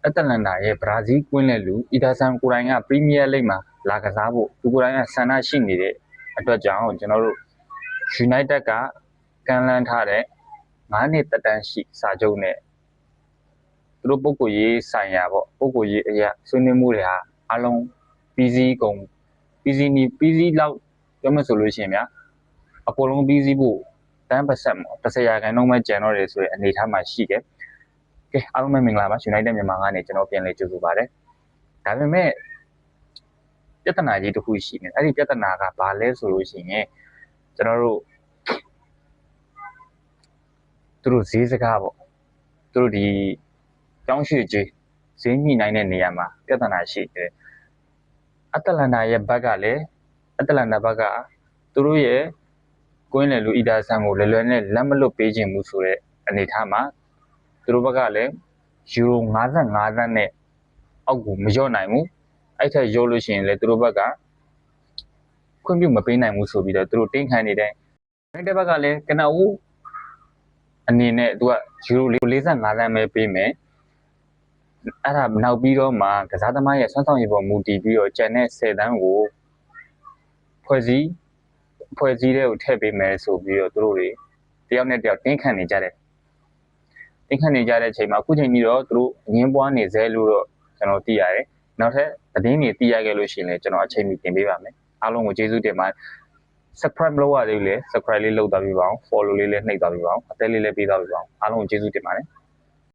အတလန်ဒါရဲ့ဘရာဇီးကွင်းတဲ့လူအီဒါဆန်ကိုရိုင်းကပရီးမီးယားလိဂ်မှာလာကစားဖို့သူကိုယ်တိုင်ကဆန္ဒရှိနေတဲ့အတွက်ကြောင့်ကျွန်တော်တို့ United ကကမ်းလှမ်းထားတဲ့9နှစ်တက်တန်းရှိစာချုပ်နဲ့သူတို့ပုံကိုရေးဆိုင်ရာပေါ့ပုံကိုရေးအရာဆွေးနွေးမှုတွေဟာအလုံးပြီးစီးကုန်ပြီးစီးလောက်ပြောမှဆိုလို့ရှိရင်ဗျာအကုန်လုံးပြီးစီးဖို့10%ပေါ့10%မှကျန်တော့တယ်ဆိုတဲ့အနေအထားမှာရှိတယ်ကဲအားလုံးပဲမင်္ဂလာပါ United မြန်မာကနေကျွန်တော်ပြန်လည်ကြိုဆိုပါတယ်ဒါပေမဲ့ပြဿနာကြီးတစ်ခုရှိနေအဲ့ဒီပြဿနာကဘာလဲဆိုလို့ရှိရင်ကျွန်တော်တို့သူတို့ဈေးစကားပေါ့သူတို့ဒီကျောင်းရွှေကြီးဈေးညှိနှိုင်းတဲ့နေရာမှာပြဿနာရှိတယ်အတလန်ဒါရဲ့ဘက်ကလည်းအတလန်ဒါဘက်ကသူတို့ရဲ့ကွင်းလေလူအီဒါဆန်ကိုလွယ်လွယ်နဲ့လက်မလွတ်ပေးခြင်းမှုဆိုတဲ့အနေအထားမှာသူတို့ဘက်ကလည်းယူရို55သန်းနဲ့အောက်ကိုမလျော့နိုင်ဘူးအဲ့ထက်လျော့လို့ရှိရင်လည်းသူတို့ဘက်ကခွင့်ပြုမပေးနိုင်ဘူးဆိုပြီးတော့သူတို့တင်းခံနေတယ်အဲ့တဲ့ဘက်ကလည်းကနဦးအနေနဲ့သူကယူရို45သန်းပဲပေးမယ်အဲ့ဒါနောက်ပြီးတော့မှကစားသမားရဲ့ဆွမ်းဆောင်ရည်ပေါ်မူတည်ပြီးတော့ကျန်တဲ့10သန်းကိုဖွဲ့စည်းတဲ့ကိုထည့်ပေးမယ်ဆိုပြီးတော့သူတို့တွေတယောက်နဲ့တယောက်တင်းခံနေကြတယ်တင်းခံနေကြတဲ့အချိန်မှာအခုချိန်ကြီးတော့သူတို့အငင်းပွားနေသေးလို့တော့ကျွန်တော်သိရတယ်နောက်ထပ်သတင်းတွေသိရခဲ့လို့ရှိရင်လည်းကျွန်တော်အချိန်မီတင်ပေးပါမယ်အားလုံးကိုကျေးဇူးတင်ပါတယ် subscribe လုပ်ရသေးလေ subscribe လေးလုပ်သွားပြီးပါအောင် follow လေးလည်းနှိပ်သွားပြီးပါအောင်အသက်လေးလည်းပေးသွားပြီးပါအောင်အားလုံးကိုကျေးဇူးတင်ပါတယ်